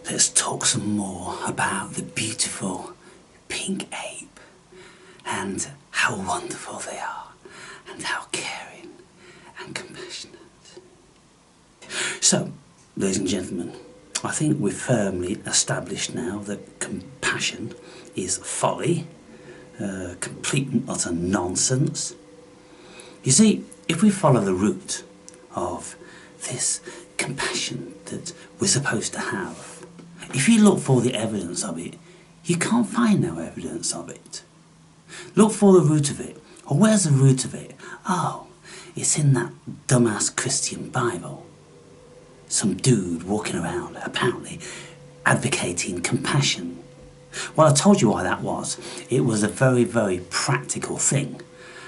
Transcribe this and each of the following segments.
let's talk some more about the beautiful pink ape and how wonderful they are and how caring and compassionate. So, ladies and gentlemen, I think we've firmly established now that compassion is folly, complete and utter nonsense. You see, if we follow the route of this compassion that we're supposed to have, if you look for the evidence of it, you can't find no evidence of it. Look for the root of it. Or where's the root of it? Oh, it's in that dumbass Christian Bible. Some dude walking around, apparently, advocating compassion. Well, I told you why that was. It was a very, very practical thing.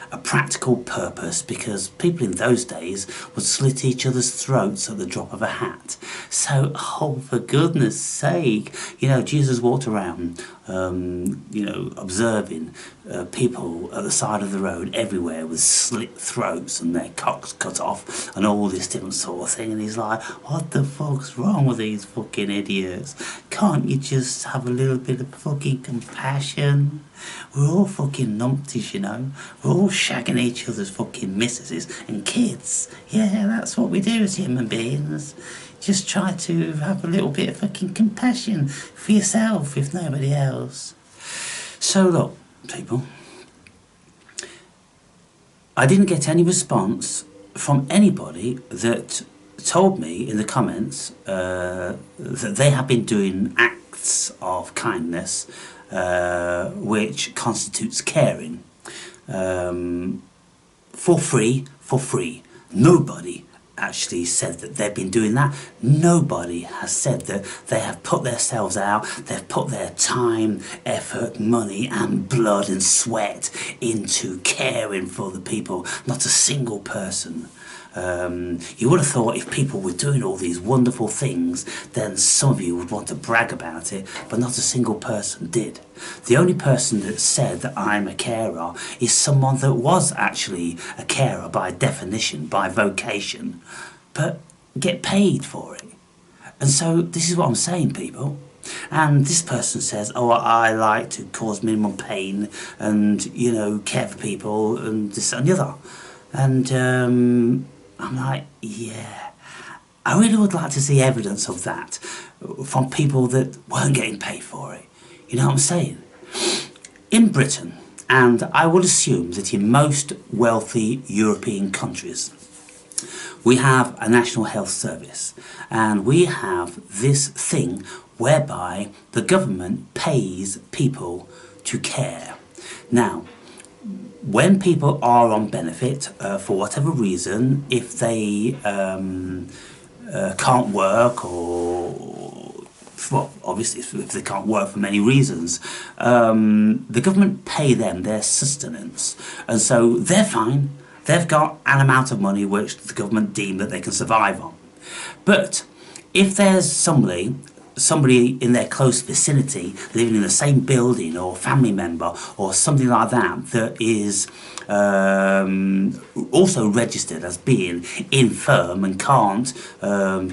A practical purpose, because people in those days would slit each other's throats at the drop of a hat. So, oh, for goodness sake, you know, Jesus walked around, you know, observing people at the side of the road everywhere with slit throats and their cocks cut off and all this different sort of thing. And he's like, what the fuck's wrong with these fucking idiots? Can't you just have a little bit of fucking compassion? We're all fucking numpties, you know. We're all shagging each other's fucking missuses and kids. Yeah, that's what we do as human beings. Just try to have a little bit of fucking compassion for yourself, if nobody else. So look, people, I didn't get any response from anybody that told me in the comments that they have been doing acts of kindness which constitutes caring for free. Nobody actually said that they've been doing that. Nobody has said that they have put themselves out, they've put their time, effort, money and blood and sweat into caring for the people. Not a single person. You would have thought if people were doing all these wonderful things, then some of you would want to brag about it, but not a single person did. The only person that said that I'm a carer is someone that was actually a carer by definition, by vocation, but get paid for it. And so this is what I'm saying, people. And this person says, oh, I like to cause minimum pain and, you know, care for people and this and the other. And I'm like, yeah, I really would like to see evidence of that from people that weren't getting paid for it. You know what I'm saying? In Britain, and I would assume that in most wealthy European countries, we have a national health service, and we have this thing whereby the government pays people to care. Now, when people are on benefit for whatever reason, if they can't work or, well, obviously if they can't work for many reasons, the government pay them their sustenance. And so they're fine. They've got an amount of money which the government deem that they can survive on. But if there's somebody in their close vicinity living in the same building or family member or something like that that is also registered as being infirm and can't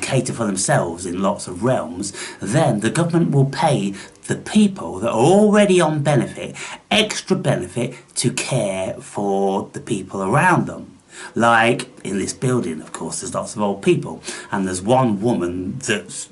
cater for themselves in lots of realms, then the government will pay the people that are already on benefit extra benefit to care for the people around them. Like in this building, of course, there's lots of old people, and there's one woman that's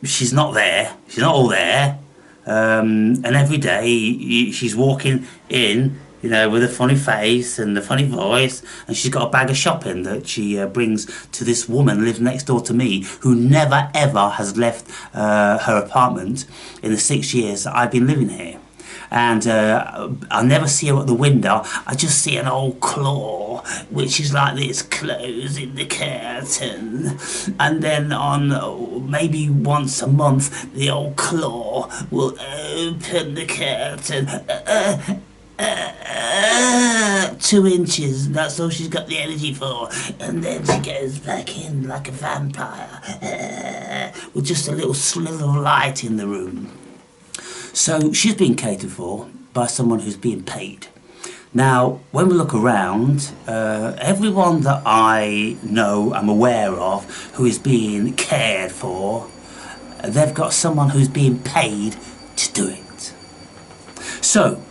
she's not there, she's not all there, and every day she's walking in, you know, with a funny face and a funny voice, and she's got a bag of shopping that she brings to this woman who lives next door to me, who never ever has left her apartment in the 6 years that I've been living here. And I never see her at the window. I just see an old claw, which is like this, closing the curtain. And then on maybe once a month, the old claw will open the curtain. 2 inches, that's all she's got the energy for. And then she goes back in like a vampire, with just a little slither of light in the room. So she's being catered for by someone who's being paid. Now, when we look around, everyone that I know, I'm aware of, who is being cared for, they've got someone who's being paid to do it. So,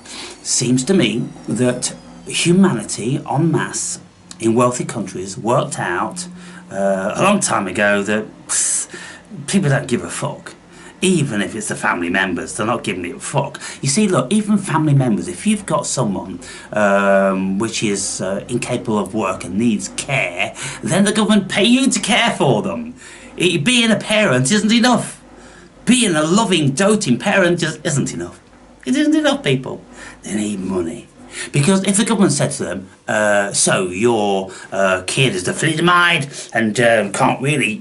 seems to me that humanity en masse in wealthy countries worked out a long time ago that people don't give a fuck. Even if it's the family members, they're not giving it a fuck. You see, look, even family members, if you've got someone which is incapable of work and needs care, then the government pay you to care for them. Being a parent isn't enough. Being a loving, doting parent just isn't enough. It isn't enough, people. They need money. Because if the government said to them, so your kid is a thalidomide and can't really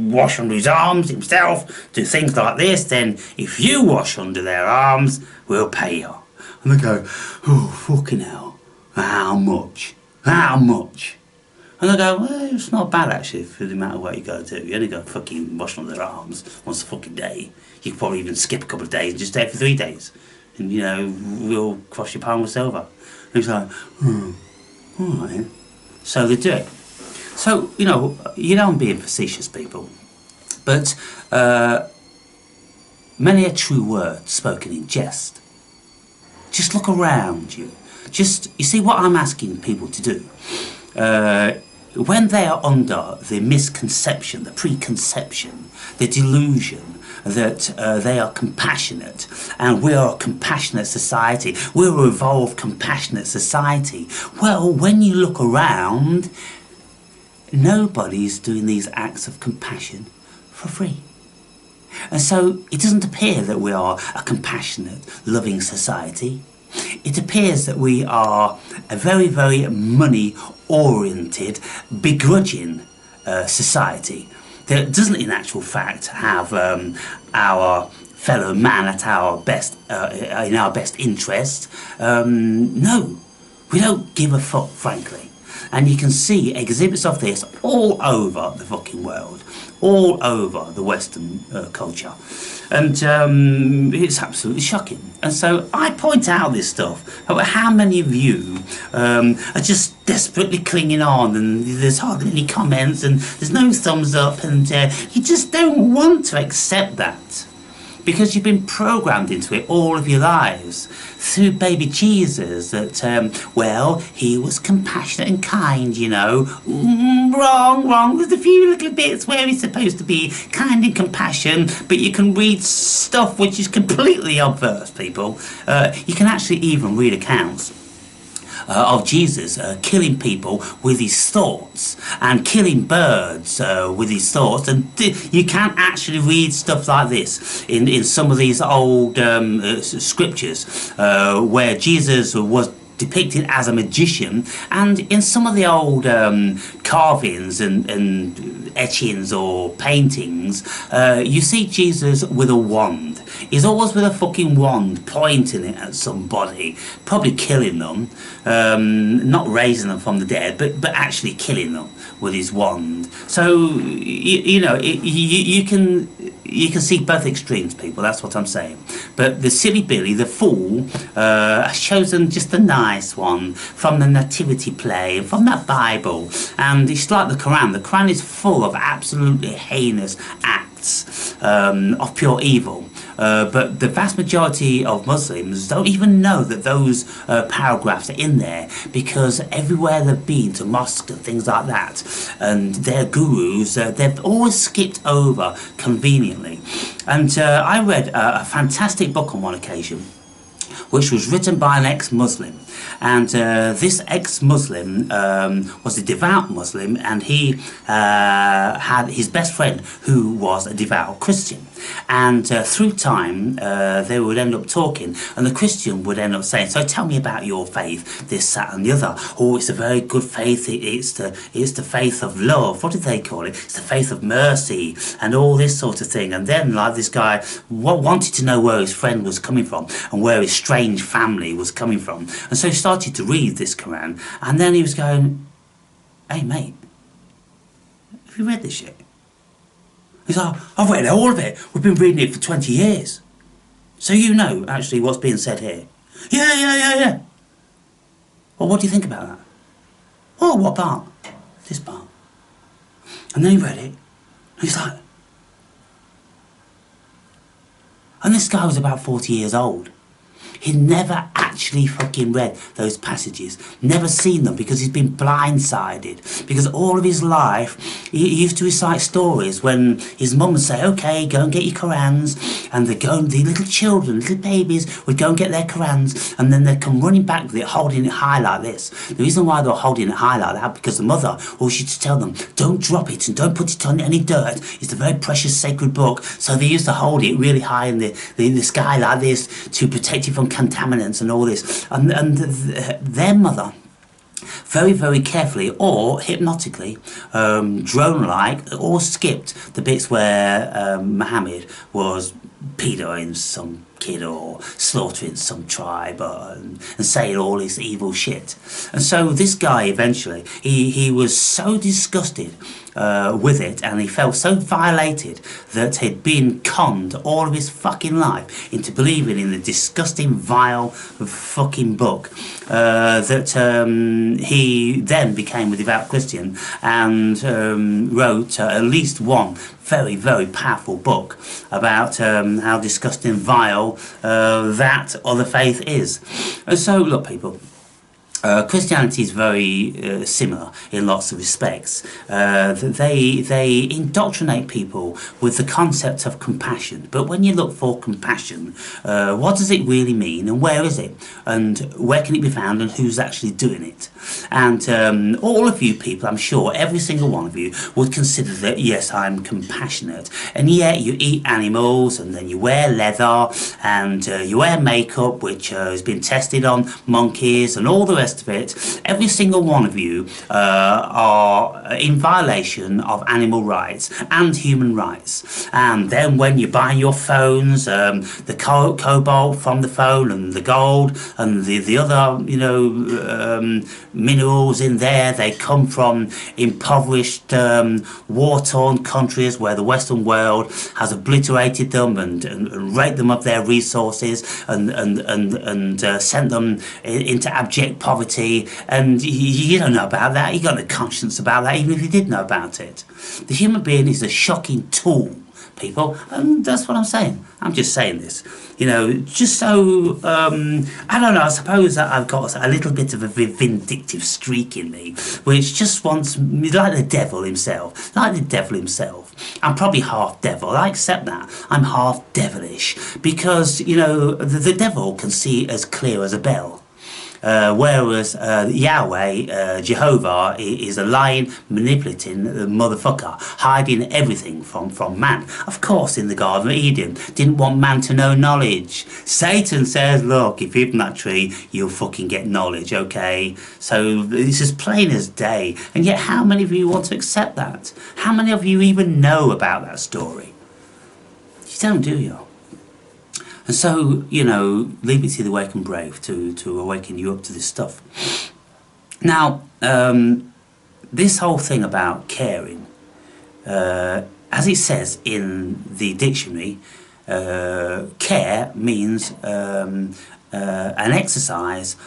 wash under his arms himself, do things like this, then if you wash under their arms, we'll pay you. And they go, oh, fucking hell, how much? How much? And they go, well, it's not bad actually for the amount of work you got to do. You only got to fucking wash under their arms once a fucking day. You could probably even skip a couple of days and just stay for 3 days. And, you know, we'll cross your palm with silver. And he's like, alright. So they do it. So, you know I'm being facetious, people. But many a true word spoken in jest. Just look around you. You see what I'm asking people to do. When they are under the misconception, the preconception, the delusion that they are compassionate, and we are a compassionate society, we're a evolved compassionate society. Well, when you look around, nobody's doing these acts of compassion for free. And so it doesn't appear that we are a compassionate, loving society. It appears that we are a very, very money-oriented, begrudging society that doesn't in actual fact have our fellow man at our best, in our best interest. No, we don't give a fuck, frankly. And you can see exhibits of this all over the fucking world, all over the Western culture. And it's absolutely shocking. And so I point out this stuff about how many of you are just desperately clinging on, and there's hardly any comments, and there's no thumbs up, and you just don't want to accept that. Because you've been programmed into it all of your lives through baby Jesus that, well, he was compassionate and kind, you know. Wrong. There's a few little bits where he's supposed to be kind and compassion, but you can read stuff which is completely obverse, people. You can actually even read accounts of Jesus killing people with his thoughts and killing birds with his thoughts, and you can actually read stuff like this in some of these old scriptures where Jesus was depicted as a magician, and in some of the old carvings and etchings or paintings you see Jesus with a wand. He's always with a fucking wand pointing it at somebody, probably killing them, not raising them from the dead, but actually killing them with his wand. So you know, you can see both extremes, people. That's what I'm saying. But the silly Billy, the fool, has chosen just the nice one from the nativity play, from that Bible. And it's like the Quran. The Quran is full of absolutely heinous acts of pure evil. But the vast majority of Muslims don't even know that those paragraphs are in there, because everywhere they've been to mosques and things like that, and their gurus, they've always skipped over conveniently. And I read a fantastic book on one occasion, which was written by an ex-Muslim. And this ex-Muslim was a devout Muslim, and he had his best friend who was a devout Christian. And through time, they would end up talking, and the Christian would end up saying, so tell me about your faith, this, that and the other. Oh, it's a very good faith, it's the faith of love. What did they call it? It's the faith of mercy, and all this sort of thing. And then, like, this guy wanted to know where his friend was coming from, and where his strange family was coming from. And so he started to read this Quran, and then he was going, hey mate, have you read this shit? He's like, I've read all of it. We've been reading it for 20 years. So you know actually what's being said here. Yeah. Well, what do you think about that? Oh, what part? This part. And then he read it, and he's like, And this guy was about 40 years old. He'd never actually fucking read those passages, never seen them, because he's been blindsided. Because all of his life, he used to recite stories when his mum would say, okay, go and get your Qurans, and the little children, little babies, would go and get their Qurans, and then they'd come running back with it, holding it high like this. The reason why they were holding it high like that, because the mother always used to tell them, don't drop it and don't put it on any dirt. It's a very precious sacred book. So they used to hold it really high in the sky like this to protect it from contaminants and all this, and their mother very, very carefully or hypnotically, drone-like, or skipped the bits where Muhammad was pedoing some kid or slaughtering some tribe and saying all this evil shit. And so this guy eventually, he was so disgusted with it, and he felt so violated that he'd been conned all of his fucking life into believing in the disgusting, vile fucking book, that he then became a devout Christian and wrote at least one very, very powerful book about how disgusting, vile that other faith is. And so, look, people, Christianity is very similar in lots of respects. They indoctrinate people with the concept of compassion. But when you look for compassion, what does it really mean, and where is it? And where can it be found, and who's actually doing it? And all of you people, I'm sure, every single one of you would consider that, yes, I'm compassionate. And yet you eat animals, and then you wear leather, and you wear makeup, which has been tested on monkeys, and all the rest of it. Every single one of you are in violation of animal rights and human rights. And then when you buy your phones, the cobalt from the phone and the gold and the other, you know, minerals in there, they come from impoverished, war-torn countries where the Western world has obliterated them and raped them of their resources and sent them into abject poverty. And you don't know about that. You got no conscience about that, even if you did know about it. The human being is a shocking tool, people, and that's what I'm saying. I'm just saying this, you know, just so I don't know, I suppose that I've got a little bit of a vindictive streak in me, which just wants, like the devil himself, I'm probably half devil. I accept that. I'm half devilish because, you know, the devil can see as clear as a bell. Whereas Yahweh, Jehovah, is a lying, manipulating motherfucker, hiding everything from man. Of course, in the Garden of Eden, didn't want man to know knowledge. Satan says, look, if you eat from that tree, you'll fucking get knowledge, okay? So it's as plain as day. And yet, how many of you want to accept that? How many of you even know about that story? You don't, do you? And so, you know, leave it to the awake and brave to awaken you up to this stuff. Now, this whole thing about caring, as it says in the dictionary, care means an exercise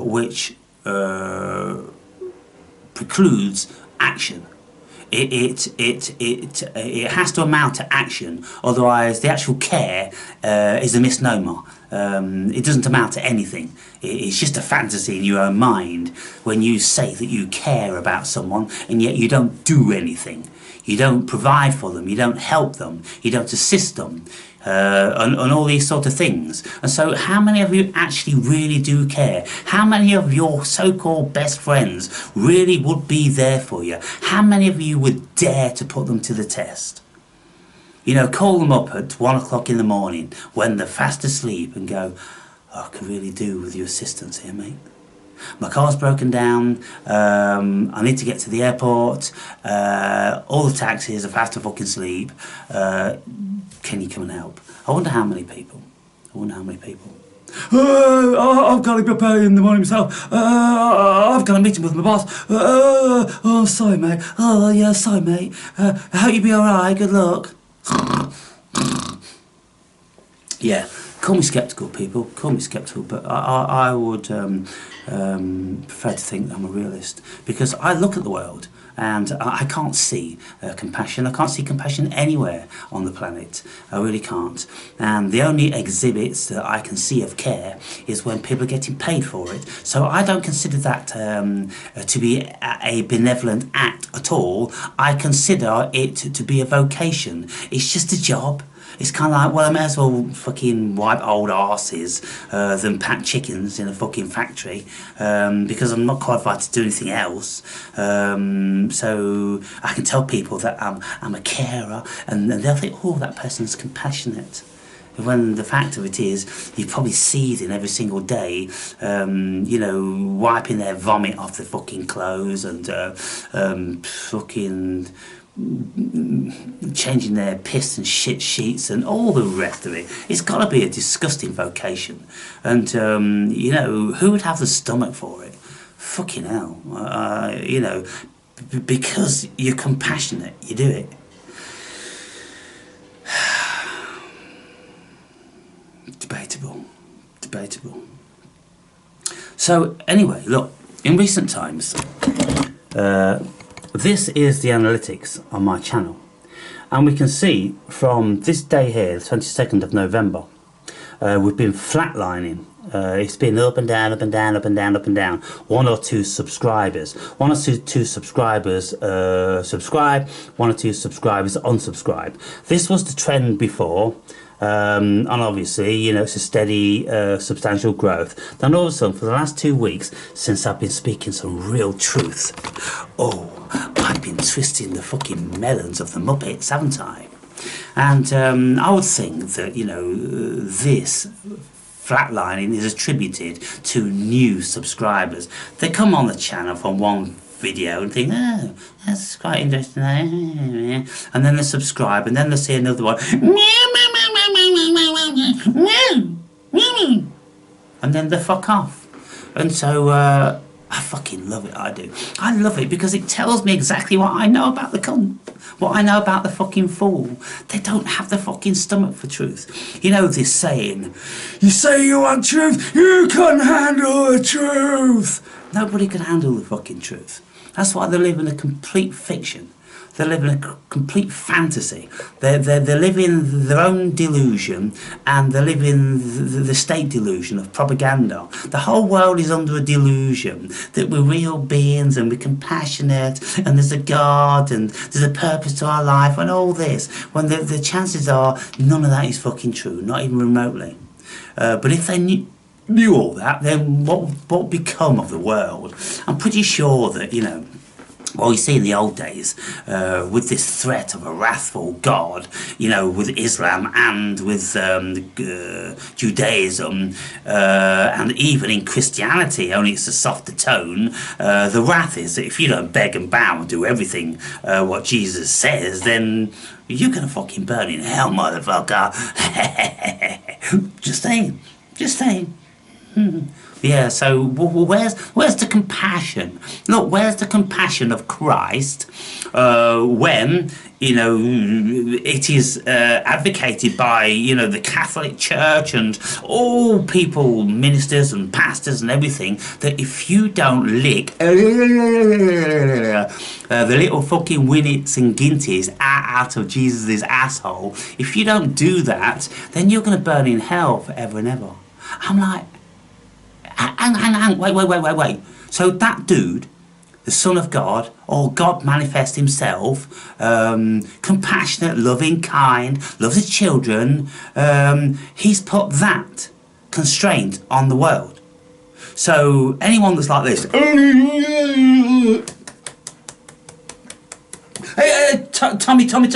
which precludes action. It has to amount to action, otherwise the actual care is a misnomer. It doesn't amount to anything. It's just a fantasy in your own mind when you say that you care about someone and yet you don't do anything. You don't provide for them, you don't help them, you don't assist them, and all these sort of things. And so how many of you actually really do care? How many of your so-called best friends really would be there for you? How many of you would dare to put them to the test? You know, call them up at 1 o'clock in the morning when they're fast asleep and go, oh, I could really do with your assistance here, mate. My car's broken down, I need to get to the airport, all the taxis are fast fucking asleep, can you come and help? I wonder how many people. I've got to be prepared in the morning myself. I've got a meeting with my boss. Oh, sorry, mate. Oh, yeah, sorry, mate. I hope you be alright. Good luck. Yeah. Call me sceptical, people. Call me sceptical, but I would prefer to think I'm a realist, because I look at the world And I can't see compassion. I can't see compassion anywhere on the planet. I really can't. And the only exhibits that I can see of care is when people are getting paid for it. So I don't consider that to be a benevolent act at all. I consider it to be a vocation. It's just a job. It's kind of like, well, I may as well fucking wipe old arses than pack chickens in a fucking factory, because I'm not qualified to do anything else. So I can tell people that I'm a carer, and they'll think, oh, that person's compassionate. When the fact of it is, you're probably seething every single day, you know, wiping their vomit off their fucking clothes and fucking changing their piss and shit sheets and all the rest of it. It's got to be a disgusting vocation. And, you know, who would have the stomach for it? Fucking hell. You know, because you're compassionate, you do it. Debatable. So anyway, look, in recent times, this is the analytics on my channel, and we can see from this day here, the 22nd of November, we've been flatlining. It's been up and down, up and down, up and down, up and down. One or two subscribers, subscribe, one or two subscribers unsubscribe. This was the trend before. And obviously, you know, it's a steady, substantial growth. Then all of a sudden, for the last 2 weeks, since I've been speaking some real truth, oh, I've been twisting the fucking melons of the Muppets, haven't I? And I would think that, you know, this flatlining is attributed to new subscribers. They come on the channel from one video and think, oh, that's quite interesting, and then they subscribe, and then they see another one, and then they fuck off. And so I fucking love it. I do. I love it because it tells me exactly what I know about the cunt, what I know about the fucking fool. They don't have the fucking stomach for truth. You know this saying, you say you want truth, you can't handle the truth. Nobody can handle the fucking truth. That's why they live in a complete fiction. They live in a complete fantasy. They live in their own delusion, and they live in the state delusion of propaganda. The whole world is under a delusion that we're real beings and we're compassionate and there's a God and there's a purpose to our life and all this, when the chances are none of that is fucking true, not even remotely. But if they knew all that, then what would become of the world? I'm pretty sure that, you know, well, you see in the old days, with this threat of a wrathful God, you know, with Islam and with Judaism, and even in Christianity, only it's a softer tone, the wrath is that if you don't beg and bow and do everything what Jesus says, then you're going to fucking burn in hell, motherfucker. Just saying. Yeah, so where's the compassion? Look, where's the compassion of Christ when, you know, it is advocated by, you know, the Catholic Church and all people, ministers and pastors and everything, that if you don't lick the little fucking winnets and ginties out of Jesus' asshole, if you don't do that, then you're going to burn in hell forever and ever. I'm like, hang, wait. So that dude, the Son of God, or God manifest himself, compassionate, loving, kind, loves his children, he's put that constraint on the world. So anyone that's like this, hey, Tommy, no,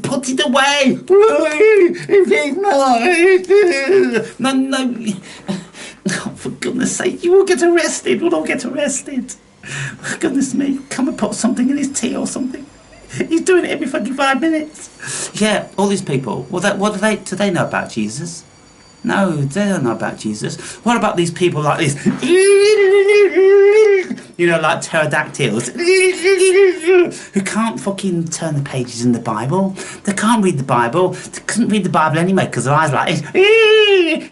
put it away. No. Oh, for goodness sake, you will get arrested. We'll all get arrested. Goodness me, come and put something in his tea or something. He's doing it every fucking 5 minutes. Yeah, all these people. Well, what do they know about Jesus? No, they don't know about Jesus. What about these people like this? You know, like pterodactyls, who can't fucking turn the pages in the Bible. They can't read the Bible. They couldn't read the Bible anyway because their eyes are like this.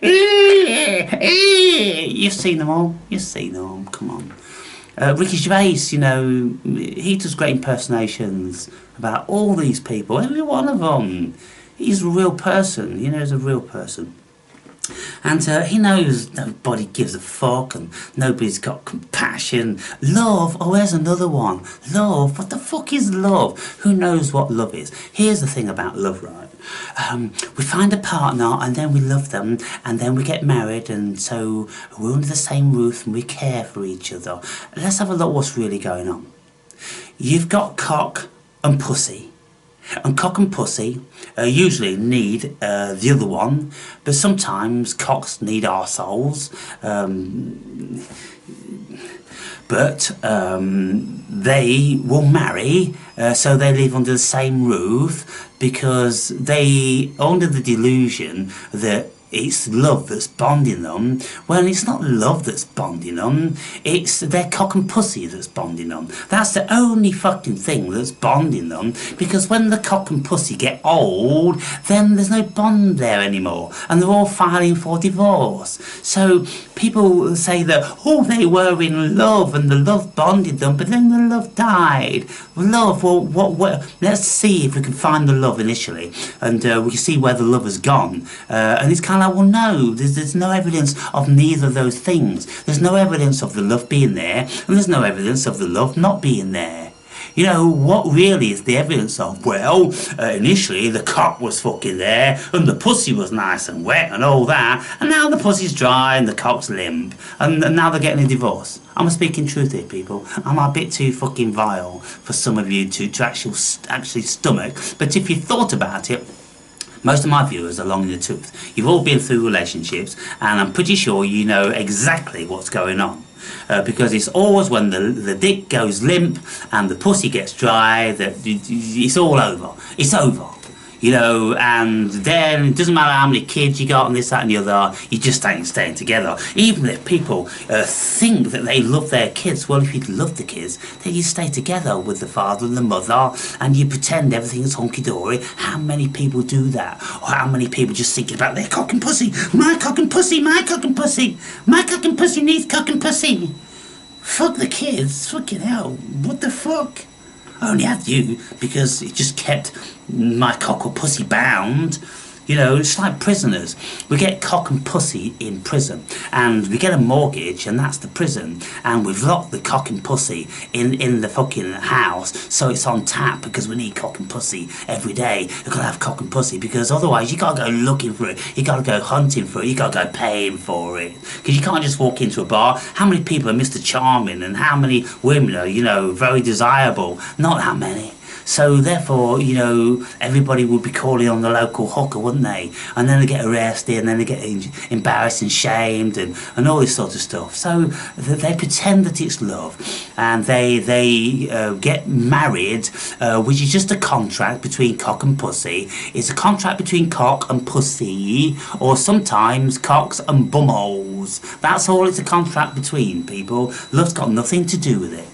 You've seen them all. You've seen them all. Come on. Ricky Gervais, you know, he does great impersonations about all these people, every one of them. He's a real person, you know, he's a real person. And he knows nobody gives a fuck and nobody's got compassion. Love, oh, there's another one. Love, what the fuck is love? Who knows what love is? Here's the thing about love, right? We find a partner and then we love them and then we get married, and so we're under the same roof and we care for each other. Let's have a look what's really going on. You've got cock and pussy. And cock and pussy usually need the other one, but sometimes cocks need arseholes. But they will marry, so they live under the same roof, because they are under the delusion that it's love that's bonding them. Well, it's not love that's bonding them, it's their cock and pussy that's bonding them. That's the only fucking thing that's bonding them, because when the cock and pussy get old, then there's no bond there anymore, and they're all filing for divorce. So people say that, oh, they were in love and the love bonded them, but then the love died. Love, well, what let's see if we can find the love initially, and we can see where the love has gone. And it's kind of like, well, no, there's no evidence of neither of those things. There's no evidence of the love being there, and there's no evidence of the love not being there. You know, what really is the evidence of? Well, initially the cock was fucking there, and the pussy was nice and wet and all that, and now the pussy's dry and the cock's limp, and now they're getting a divorce. I'm speaking truth here, people. I'm a bit too fucking vile for some of you to actually stomach, but if you thought about it, most of my viewers are long in the tooth. You've all been through relationships, and I'm pretty sure you know exactly what's going on. Because it's always when the dick goes limp and the pussy gets dry that it's all over. It's over. You know, and then it doesn't matter how many kids you got and this, that and the other, you just ain't staying together. Even if people think that they love their kids, well, if you love the kids, then you stay together with the father and the mother and you pretend everything's hunky-dory. How many people do that? Or how many people just thinking about their cock and pussy? My cock and pussy, my cock and pussy. My cock and pussy needs cock and pussy. Fuck the kids. Fucking hell. What the fuck? I only had you because it just kept my cock or pussy bound. You know, it's like prisoners. We get cock and pussy in prison, and we get a mortgage, and that's the prison, and we've locked the cock and pussy in the fucking house, so it's on tap, because we need cock and pussy every day. You've got to have cock and pussy, because otherwise you got to go looking for it, you got to go hunting for it, you got to go paying for it, because you can't just walk into a bar. How many people are Mr. Charming, and how many women are, you know, very desirable? Not that many. So therefore, you know, everybody would be calling on the local hooker, wouldn't they? And then they get arrested, and then they get embarrassed and shamed, and all this sort of stuff. So they pretend that it's love, and they get married, which is just a contract between cock and pussy. It's a contract between cock and pussy, or sometimes cocks and bumholes. That's all it's a contract between, people. Love's got nothing to do with it.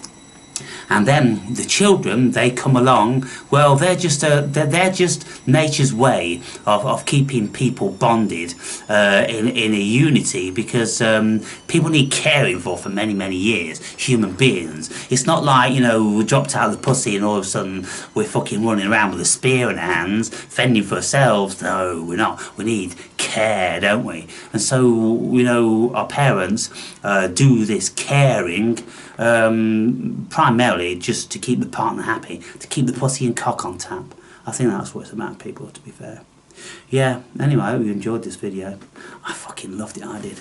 And then the children, they come along. Well, they're just nature's way of keeping people bonded in a unity, because people need caring for many years. Human beings. It's not like, you know, we dropped out of the pussy and all of a sudden we're fucking running around with a spear in our hands, fending for ourselves. No, we're not. We need care, don't we? And so, you know, our parents do this caring primarily just to keep the partner happy, to keep the pussy and cock on tap. I think that's what it's about, people, to be fair. Yeah, anyway, I hope you enjoyed this video. I fucking loved it, I did.